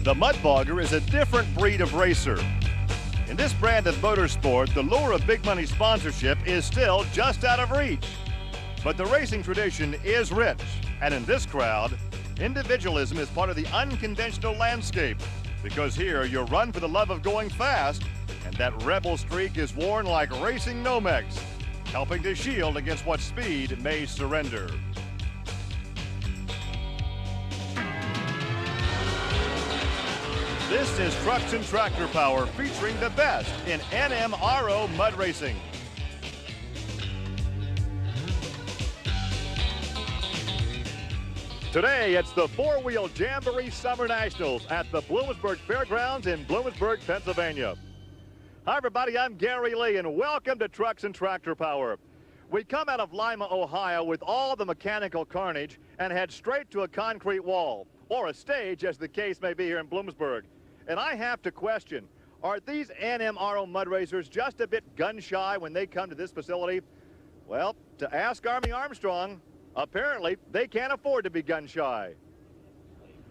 The mud bogger is a different breed of racer. In this brand of motorsport, the lure of big money sponsorship is still just out of reach. But the racing tradition is rich, and in this crowd, individualism is part of the unconventional landscape, because here you run for the love of going fast, and that rebel streak is worn like racing Nomex, helping to shield against what speed may surrender. This is Trucks and Tractor Power, featuring the best in NMRO mud racing. Today, it's the four-wheel Jamboree Summer Nationals at the Bloomsburg Fairgrounds in Bloomsburg, Pennsylvania. Hi, everybody. I'm Gary Lee, and welcome to Trucks and Tractor Power. We come out of Lima, Ohio, with all the mechanical carnage and head straight to a concrete wall, or a stage, as the case may be here in Bloomsburg. And I have to question, are these NMRO mud racers just a bit gun-shy when they come to this facility? Well, to ask Army Armstrong, apparently they can't afford to be gun-shy.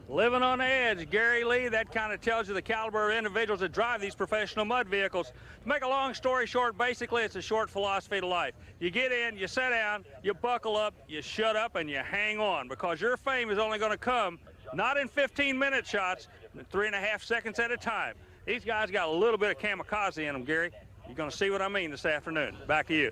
Living on the edge, Gary Lee, that kind of tells you the caliber of individuals that drive these professional mud vehicles. To make a long story short, basically it's a short philosophy to life. You get in, you sit down, you buckle up, you shut up, and you hang on, because your fame is only going to come not in 15-minute shots, 3.5 seconds at a time. These guys got a little bit of kamikaze in them, Gary. You're going to see what I mean this afternoon. Back to you.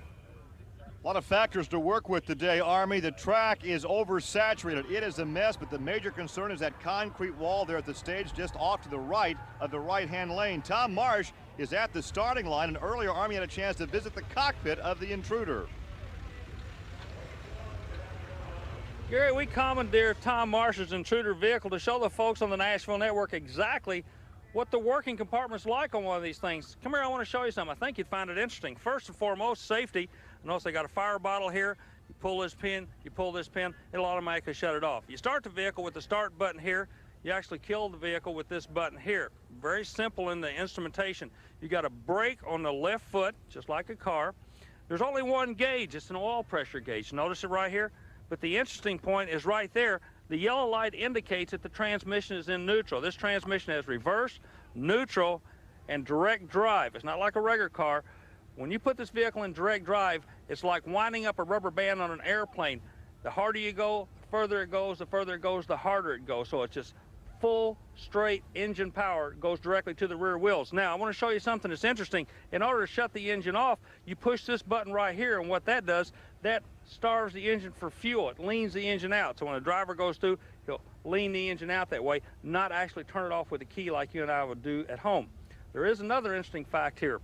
A lot of factors to work with today, Army. The track is oversaturated. It is a mess, but the major concern is that concrete wall there at the stage just off to the right of the right-hand lane. Tom Marsh is at the starting line, and earlier Army had a chance to visit the cockpit of the Intruder. Gary, we commandeered Tom Marsh's Intruder vehicle to show the folks on the Nashville Network exactly what the working compartment's like on one of these things. Come here, I want to show you something. I think you'd find it interesting. First and foremost, safety. Notice they got a fire bottle here. You pull this pin, you pull this pin, it'll automatically shut it off. You start the vehicle with the start button here. You actually kill the vehicle with this button here. Very simple in the instrumentation. You got a brake on the left foot, just like a car. There's only one gauge. It's an oil pressure gauge. Notice it right here? But the interesting point is right there. The yellow light indicates that the transmission is in neutral. This transmission has reverse, neutral, and direct drive. It's not like a regular car. When you put this vehicle in direct drive, it's like winding up a rubber band on an airplane. The harder you go, the further it goes, the harder it goes. So it's just full, straight engine power. It goes directly to the rear wheels. Now, I want to show you something that's interesting. In order to shut the engine off, you push this button right here, and what that does, that starves the engine for fuel. It leans the engine out. So when a driver goes through, he'll lean the engine out that way, not actually turn it off with a key like you and I would do at home. There is another interesting fact here.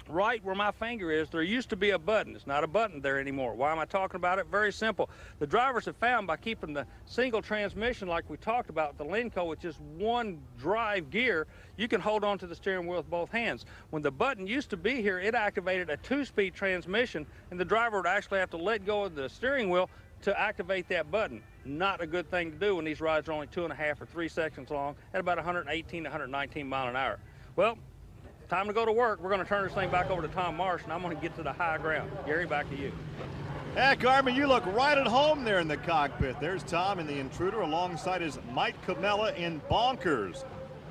Right where my finger is, there used to be a button. It's not a button there anymore. Why am I talking about it? Very simple. The drivers have found by keeping the single transmission like we talked about, the Lenco, with just one drive gear, you can hold on to the steering wheel with both hands. When the button used to be here, it activated a 2-speed transmission, and the driver would actually have to let go of the steering wheel to activate that button. Not a good thing to do when these rides are only 2.5 or 3 seconds long at about 118 to 119 miles an hour. Well, time to go to work. We're going to turn this thing back over to Tom Marsh, and I'm going to get to the high ground. Gary, back to you. Heck, Army, you look right at home there in the cockpit. There's Tom in the Intruder alongside his Mike Camella in Bonkers.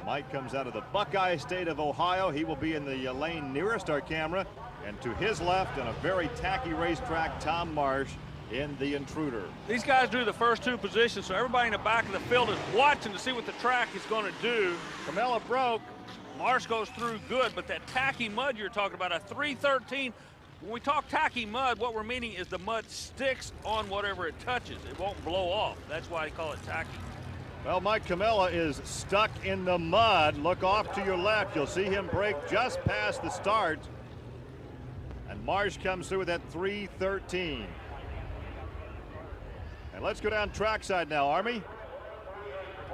Mike comes out of the Buckeye State of Ohio. He will be in the lane nearest our camera. And to his left, on a very tacky racetrack, Tom Marsh in the Intruder. These guys do the first 2 positions, so everybody in the back of the field is watching to see what the track is going to do. Camella broke. Marsh goes through good, but that tacky mud you're talking about, a 313, when we talk tacky mud, what we're meaning is the mud sticks on whatever it touches. It won't blow off. That's why they call it tacky. Well, Mike Camella is stuck in the mud. Look off to your left. You'll see him break just past the start. And Marsh comes through with that 313. And let's go down trackside now, Army.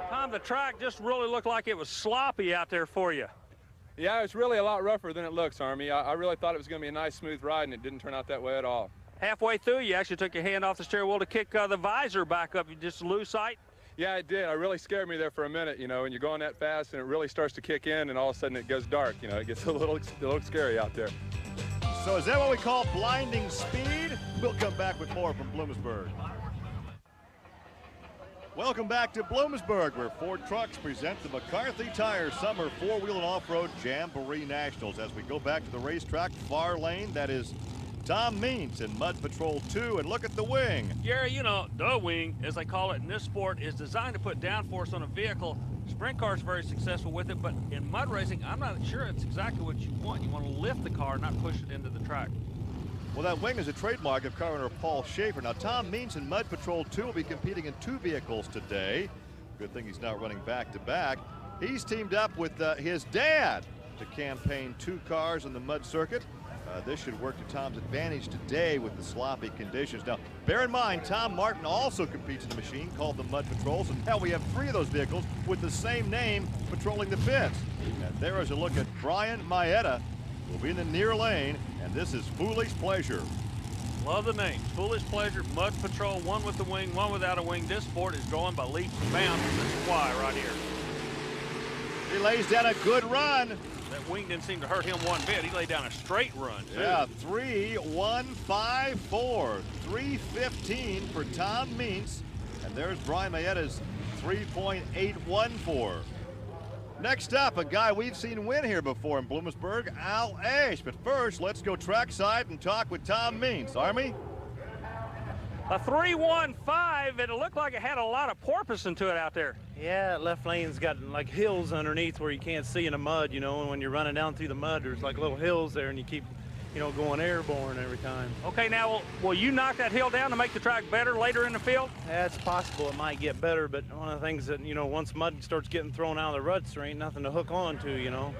Tom, the track just really looked like it was sloppy out there for you. Yeah, it's really a lot rougher than it looks, Army. I really thought it was going to be a nice, smooth ride, and it didn't turn out that way at all. Halfway through, you actually took your hand off the steering wheel to kick the visor back up. You just lose sight? Yeah, it did. It really scared me there for a minute, you know, and you're going that fast, and it really starts to kick in, and all of a sudden it goes dark. You know, it gets a little scary out there. So is that what we call blinding speed? We'll come back with more from Bloomsburg. Welcome back to Bloomsburg, where Ford Trucks present the McCarthy Tire Summer 4-Wheel and Off-Road Jamboree Nationals. As we go back to the racetrack, far lane, that is Tom Means in Mud Patrol 2, and look at the wing. Gary, you know, the wing, as they call it in this sport, is designed to put downforce on a vehicle. Sprint cars are very successful with it, but in mud racing, I'm not sure it's exactly what you want. You want to lift the car, not push it into the track. Well, that wing is a trademark of car owner Paul Schaefer. Now, Tom Means in Mud Patrol 2 will be competing in 2 vehicles today. Good thing he's not running back-to-back. He's teamed up with his dad to campaign 2 cars in the mud circuit. This should work to Tom's advantage today with the sloppy conditions. Now, bear in mind, Tom Martin also competes in a machine called the Mud Patrols, and hell, we have 3 of those vehicles with the same name patrolling the pits. And there is a look at Brian Maeda, who will be in the near lane, and this is Foolish Pleasure. Love the name. Foolish Pleasure, Mud Patrol, one with the wing, one without a wing. This sport is going by leaps and bounds. This is why right here. He lays down a good run. That wing didn't seem to hurt him one bit. He laid down a straight run, too. Yeah, 3:154, 3:15 for Tom Means, and there's Brian Maeda's 3.814. Next up, a guy we've seen win here before in Bloomsburg, Al Ash. But first, let's go trackside and talk with Tom Means. Army? A 315, and it looked like it had a lot of porpoising to it out there. Yeah, left lane's got like hills underneath where you can't see in the mud, you know, and when you're running down through the mud, there's like little hills there, and you keep, you know, going airborne every time. Okay, now, will you knock that hill down to make the track better later in the field? Yeah, it's possible it might get better, but one of the things that, you know, once mud starts getting thrown out of the ruts, there ain't nothing to hook on to, you know.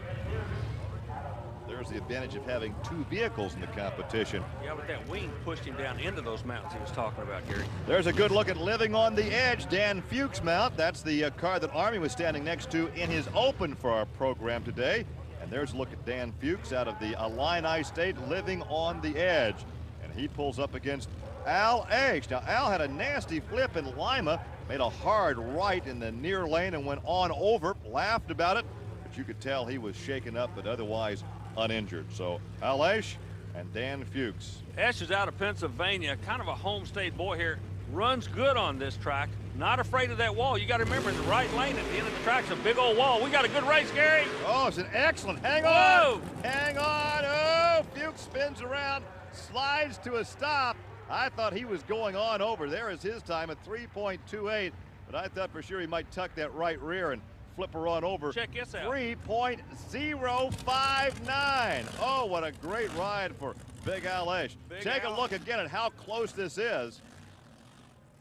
There's the advantage of having 2 vehicles in the competition. Yeah, but that wing pushed him down into those mountains he was talking about, Gary. There's a good look at Living on the Edge, Dan Fuchs' mount. That's the car that Army was standing next to in his open for our program today. And there's a look at Dan Fuchs out of the Illini State, Living on the Edge. And he pulls up against Al Ash. Now, Al had a nasty flip in Lima, made a hard right in the near lane and went on over, laughed about it, but you could tell he was shaken up, but otherwise uninjured. So Al Ash and Dan Fuchs. Ash is out of Pennsylvania, kind of a home state boy here. Runs good on this track. Not afraid of that wall. You got to remember, in the right lane at the end of the track's a big old wall. We got a good race, Gary. Oh, it's an excellent. Hang Whoa. on. Hang on. Oh, Fuchs spins around, slides to a stop. I thought he was going on over. There is his time at 3.28, but I thought for sure he might tuck that right rear and flip her on over. Check this out. 3.059. Oh, what a great ride for Big Al Ash. Take a look again at how close this is.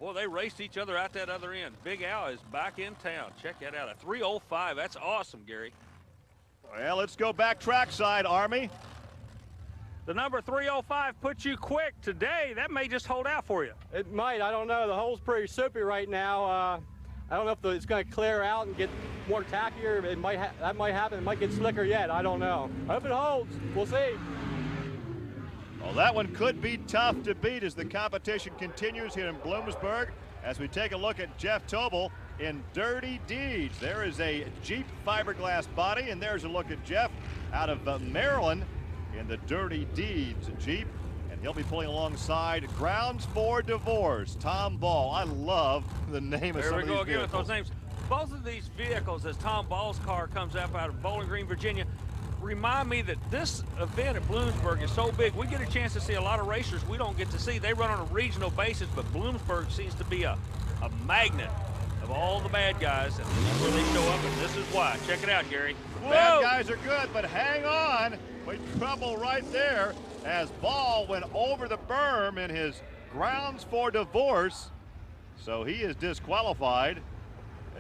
Boy, they raced each other out that other end. Big Al is back in town. Check that out. A 3:05. That's awesome, Gary. Well, let's go back trackside, Army. The number 305 puts you quick today. That may just hold out for you. It might. I don't know. The hole's pretty soupy right now. I don't know if it's going to clear out and get more tackier. It might that might happen. It might get slicker yet. I don't know. I hope it holds. We'll see. Well, that one could be tough to beat as the competition continues here in Bloomsburg. As we take a look at Jeff Tobel in Dirty Deeds. There is a Jeep fiberglass body, and there's a look at Jeff out of Maryland in the Dirty Deeds Jeep. And he'll be pulling alongside Grounds for Divorce, Tom Ball. I love the name of some of these vehicles. There we go again with those names. Both of these vehicles, as Tom Ball's car comes up out of Bowling Green, Virginia, remind me that this event at Bloomsburg is so big, we get a chance to see a lot of racers we don't get to see. They run on a regional basis, but Bloomsburg seems to be a magnet of all the bad guys, and that's where they show up, and this is why. Check it out, Gary. The bad guys are good, but hang on. We trouble right there as Ball went over the berm in his Grounds for Divorce. So he is disqualified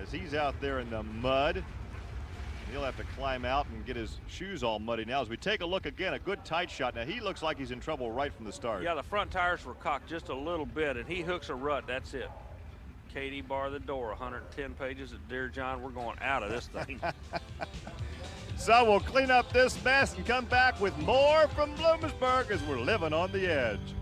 as he's out there in the mud. He'll have to climb out and get his shoes all muddy now. As we take a look again, a good tight shot. Now, he looks like he's in trouble right from the start. Yeah, the front tires were cocked just a little bit, and he hooks a rut. That's it. Katie, bar the door, 110 pages of Dear John. We're going out of this thing. So we'll clean up this mess and come back with more from Bloomsburg as we're living on the edge.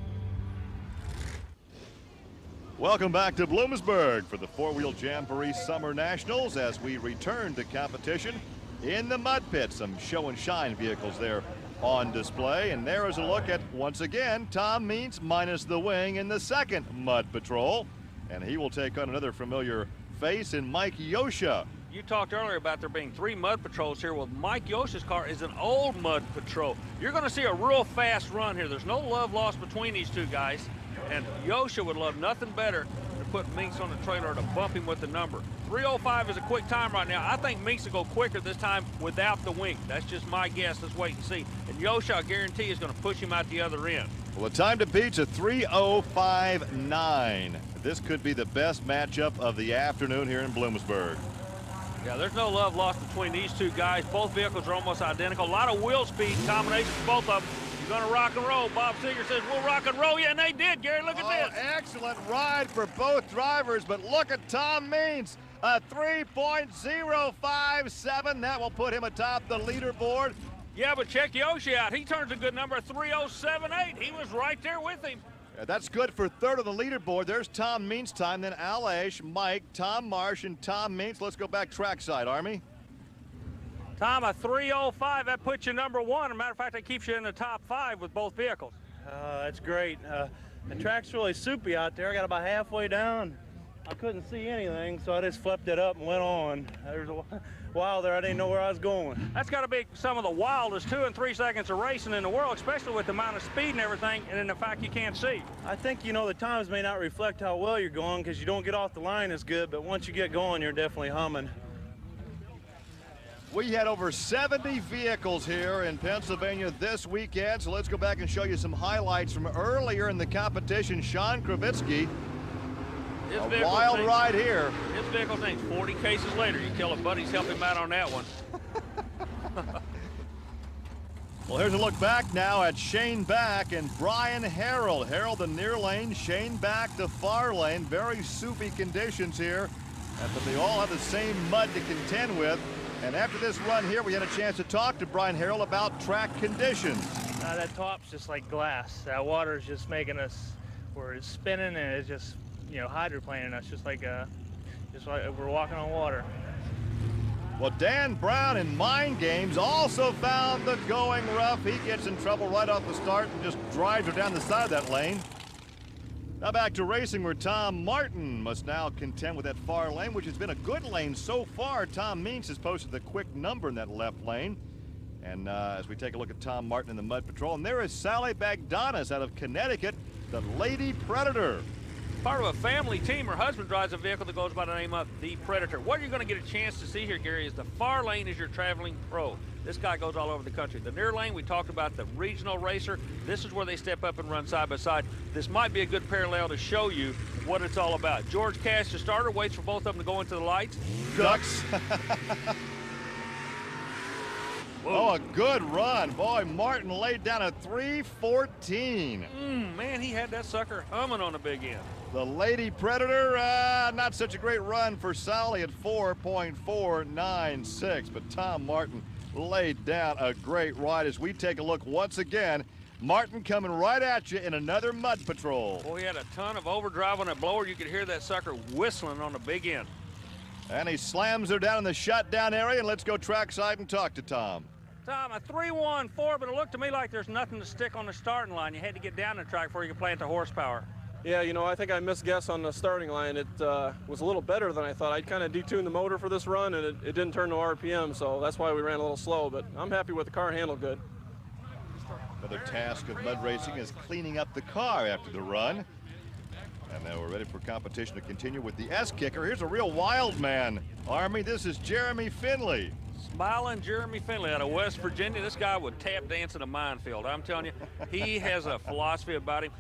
Welcome back to Bloomsburg for the 4-Wheel Jamboree Summer Nationals as we return to competition in the mud pit. Some show and shine vehicles there on display. And there is a look at, once again, Tom Means minus the wing in the second Mud Patrol. And he will take on another familiar face in Mike Yosha. You talked earlier about there being 3 mud patrols here. Well, Mike Yosha's car is an old mud patrol. You're going to see a real fast run here. There's no love lost between these two guys. And Yosha would love nothing better to put Minks on the trailer to bump him with the number. 3:05 is a quick time right now. I think Minks will go quicker this time without the wing. That's just my guess. Let's wait and see. And Yosha, I guarantee, is going to push him out the other end. Well, the time to beat's a 3:05.9. This could be the best matchup of the afternoon here in Bloomsburg. Yeah, there's no love lost between these two guys. Both vehicles are almost identical. A lot of wheel speed combinations for both of them. You're going to rock and roll. Bob Seeger says we'll rock and roll. Yeah, and they did, Gary. Look at this. Excellent ride for both drivers, but look at Tom Means. A 3.057. That will put him atop the leaderboard. Yeah, but check Yoshi out. He turns a good number, 3:078. He was right there with him. Yeah, that's good for third on the leaderboard. There's Tom Means' time, then Al Ash, Mike, Tom Marsh, and Tom Means. Let's go back trackside, Army. Tom, a 3:05. That puts you number 1. As a matter of fact, that keeps you in the top 5 with both vehicles. That's great. The track's really soupy out there. I got about halfway down. I couldn't see anything, so I just flipped it up and went on. There's a while there, I didn't know where I was going. That's got to be some of the wildest 2 and 3 seconds of racing in the world, especially with the amount of speed and everything, and then the fact you can't see. I think, you know, the times may not reflect how well you're going because you don't get off the line as good, but once you get going, you're definitely humming. We had over 70 vehicles here in Pennsylvania this weekend, so let's go back and show you some highlights from earlier in the competition. Sean Kravitsky, a wild ride here. His vehicle thinks 40 cases later. You tell a buddy's help him out on that one. Well, here's a look back now at Shane Back and Brian Harrell. Harrell the near lane, Shane Back the far lane. Very soupy conditions here, but they all have the same mud to contend with. And after this run here, we had a chance to talk to Brian Harrell about track conditions. That top's just like glass. That water is just making us, where it's spinning and it's just, you know, hydroplaning us, just like we're walking on water. Well, Dan Brown in Mind Games also found the going rough. He gets in trouble right off the start and just drives her down the side of that lane. Now back to racing, where Tom Martin must now contend with that far lane, which has been a good lane so far. Tom Means has posted the quick number in that left lane. And as we take a look at Tom Martin in the Mud Patrol, and there is Sally Bagdonis out of Connecticut, the Lady Predator. Part of a family team. Her husband drives a vehicle that goes by the name of the Predator. What you're going to get a chance to see here, Gary, is the far lane is your traveling pro. This guy goes all over the country. The near lane, we talked about the regional racer. This is where they step up and run side by side. This might be a good parallel to show you what it's all about. George Cash, the starter, waits for both of them to go into the lights. Ducks. Oh, a good run. Boy, Martin laid down a 3:14. Man, he had that sucker humming on the big end. The Lady Predator, not such a great run for Sally at 4.496, but Tom Martin laid down a great ride as we take a look once again. Martin coming right at you in another Mud Patrol. Boy, he had a ton of overdrive on that blower. You could hear that sucker whistling on the big end. And he slams her down in the shutdown area, and let's go trackside and talk to Tom. Tom, a 3.14, but it looked to me like there's nothing to stick on the starting line. You had to get down the track before you could plant the horsepower. Yeah, you know, I think I misguessed on the starting line. It was a little better than I thought. I kind of detuned the motor for this run, and it didn't turn to RPM, so that's why we ran a little slow, but I'm happy with the car, handled good. Another task of mud racing is cleaning up the car after the run. And now we're ready for competition to continue with the S-Kicker. Here's a real wild man, Army. This is Jeremy Finley. Smiling Jeremy Finley out of West Virginia. This guy would tap dance in a minefield. I'm telling you, he has a philosophy about him.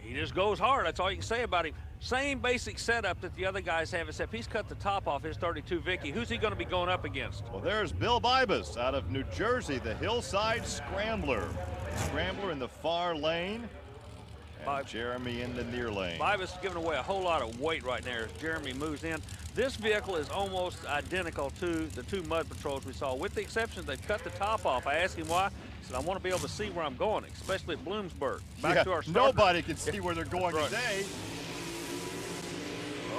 He just goes hard. That's all you can say about him. Same basic setup that the other guys have, except he's cut the top off his 32 Vicky. Who's he going to be going up against? Well, there's Bill Bibas out of New Jersey, the Hillside Scrambler. Scrambler in the far lane, and Jeremy in the near lane. Bibas is giving away a whole lot of weight right there as Jeremy moves in. This vehicle is almost identical to the 2 Mud Patrols we saw, with the exception they cut the top off. I asked him why. He said, I want to be able to see where I'm going, especially at Bloomsburg. Back to our starter. Nobody can see where they're going today.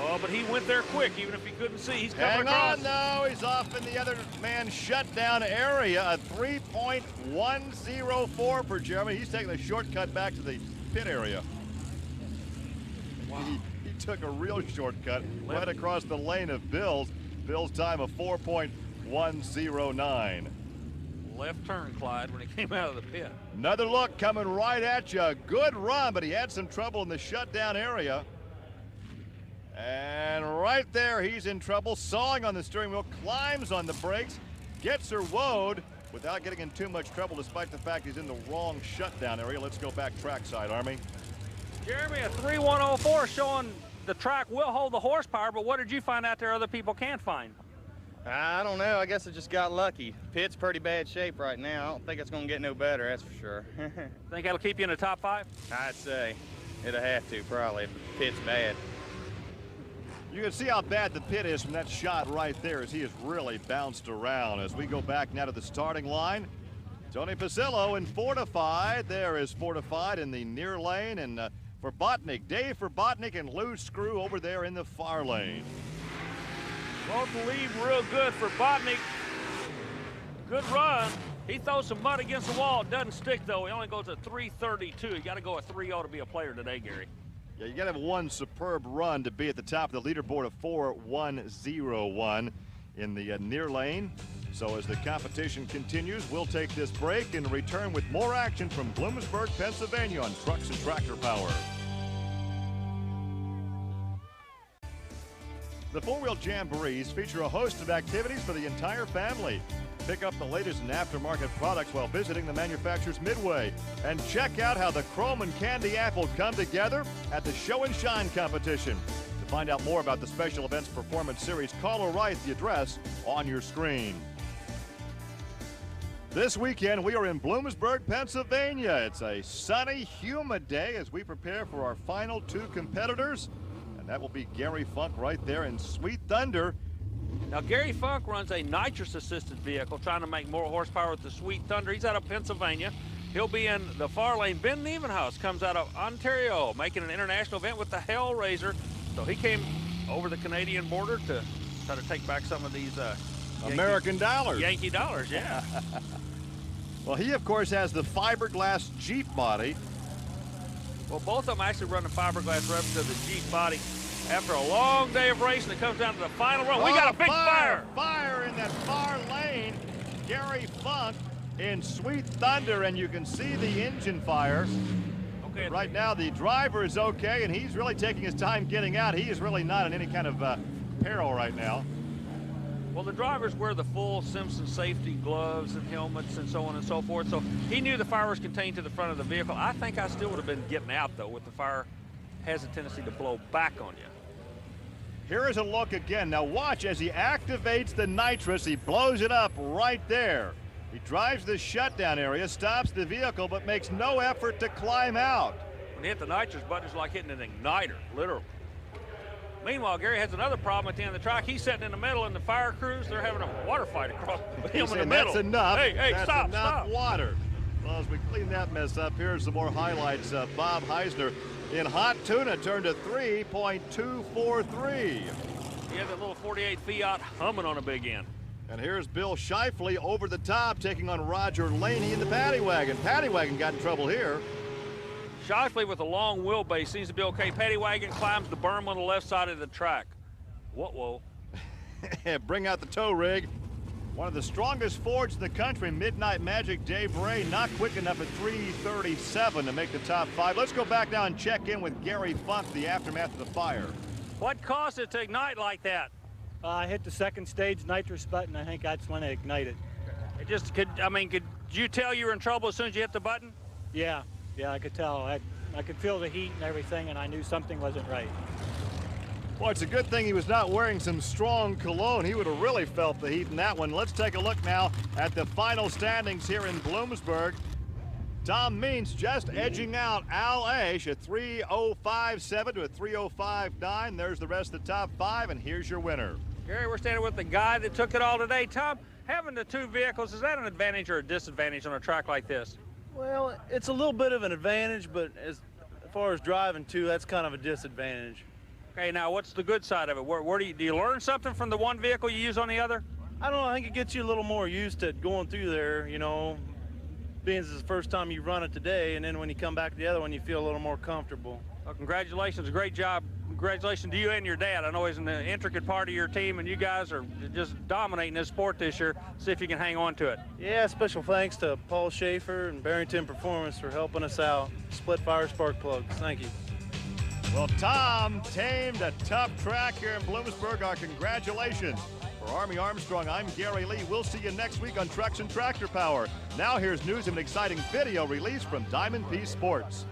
Oh, but he went there quick, even if he couldn't see. He's coming across. Hang on, no, he's off in the other man's shutdown area. A 3.104 for Jeremy. He's taking a shortcut back to the pit area. Wow. He took a real shortcut right across the lane of Bill's. Bill's time of 4.109. Left turn, Clyde, when he came out of the pit. Another look coming right at you. Good run, but he had some trouble in the shutdown area. And right there, he's in trouble. Sawing on the steering wheel, climbs on the brakes, gets her woed without getting in too much trouble, despite the fact he's in the wrong shutdown area. Let's go back trackside, Army. Jeremy, a 3.104 showing the track will hold the horsepower, but what did you find out there other people can't find? I don't know. I guess I just got lucky. Pit's pretty bad shape right now. I don't think it's going to get no better, that's for sure. Think that'll keep you in the top 5? I'd say. It'll have to, probably, if the pit's bad. You can see how bad the pit is from that shot right there as he has really bounced around. As we go back now to the starting line, Tony Pasillo in Fortified. There is Fortified in the near lane, and for Botnick, Dave for Botnick, and Lou Screw over there in the far lane. Won't believe real good for Botnick. Good run. He throws some mud against the wall. It doesn't stick, though. He only goes at 332. You got to go at 3.0 to be a player today, Gary. Yeah, you got to have one superb run to be at the top of the leaderboard of 4.101 in the near lane. So as the competition continues, we'll take this break and return with more action from Bloomsburg, Pennsylvania on Trucks and Tractor Power. The four-wheel jamborees feature a host of activities for the entire family. Pick up the latest in aftermarket products while visiting the manufacturer's Midway. And check out how the chrome and candy apple come together at the Show and Shine competition. To find out more about the Special Events Performance Series, call or write the address on your screen. This weekend, we are in Bloomsburg, Pennsylvania. It's a sunny, humid day as we prepare for our final 2 competitors. And that will be Gary Funk right there in Sweet Thunder. Now, Gary Funk runs a nitrous-assisted vehicle trying to make more horsepower with the Sweet Thunder. He's out of Pennsylvania. He'll be in the far lane. Ben Nievenhuis comes out of Ontario, making an international event with the Hellraiser. So he came over the Canadian border to try to take back some of these American dollars. Yankee dollars, yeah. Well, he, of course, has the fiberglass Jeep body. Well, both of them actually run the fiberglass replica of the Jeep body. After a long day of racing, it comes down to the final run. We got a big fire! Fire in that far lane. Gary Funk in Sweet Thunder, and you can see the engine fire. Okay. Right now, the driver is okay, and he's really taking his time getting out. He is really not in any kind of peril right now. Well, the drivers wear the full Simpson safety gloves and helmets and so on and so forth. So he knew the fire was contained to the front of the vehicle. I think I still would have been getting out, though, with the fire has a tendency to blow back on you. Here is a look again. Now watch as he activates the nitrous. He blows it up right there. He drives the shutdown area, stops the vehicle, but makes no effort to climb out. When he hit the nitrous button, it's like hitting an igniter, literally. Meanwhile, Gary has another problem at the end of the track. He's sitting in the middle, and the fire crews, they're having a water fight across him in the middle. That's enough. Hey, that's stop, enough water. Well, as we clean that mess up, here's some more highlights. Bob Heisner in Hot Tuna turned to 3.243. He had that little 48 Fiat humming on a big end. And here's Bill Shifley over the top, taking on Roger Laney in the Paddy Wagon. Paddy Wagon got in trouble here. Shifley with a long wheelbase seems to be okay. Paddy Wagon climbs the berm on the left side of the track. Whoa. Bring out the tow rig. One of the strongest Fords in the country, Midnight Magic Dave Ray, not quick enough at 3:37 to make the top 5. Let's go back now and check in with Gary Funk, the aftermath of the fire. What caused it to ignite like that? I hit the second stage nitrous button. I think that's when it ignited. It just could you tell you were in trouble as soon as you hit the button? Yeah, I could tell. I could feel the heat and everything, and I knew something wasn't right. Well, it's a good thing he was not wearing some strong cologne. He would have really felt the heat in that one. Let's take a look now at the final standings here in Bloomsburg. Tom Means just edging out Al Ash at 3:05.7 to a 3:05.9. There's the rest of the top 5, and here's your winner. Gary, we're standing with the guy that took it all today. Tom, having the 2 vehicles, is that an advantage or a disadvantage on a track like this? Well, it's a little bit of an advantage, but as far as driving 2, that's kind of a disadvantage. Okay, now what's the good side of it? Where do you learn something from the one vehicle you use on the other? I don't know, I think it gets you a little more used to going through there, you know, being it's the first time you run it today, and then when you come back to the other one, you feel a little more comfortable. Well, congratulations, great job. Congratulations to you and your dad. I know he's an intricate part of your team, and you guys are just dominating this sport this year. See if you can hang on to it. Yeah, special thanks to Paul Schaefer and Barrington Performance for helping us out. Split fire spark plugs. Thank you. Well, Tom tamed a tough track here in Bloomsburg. Our congratulations. For Army Armstrong, I'm Gary Lee. We'll see you next week on Trucks and Tractor Power. Now here's news of an exciting video release from Diamond P Sports.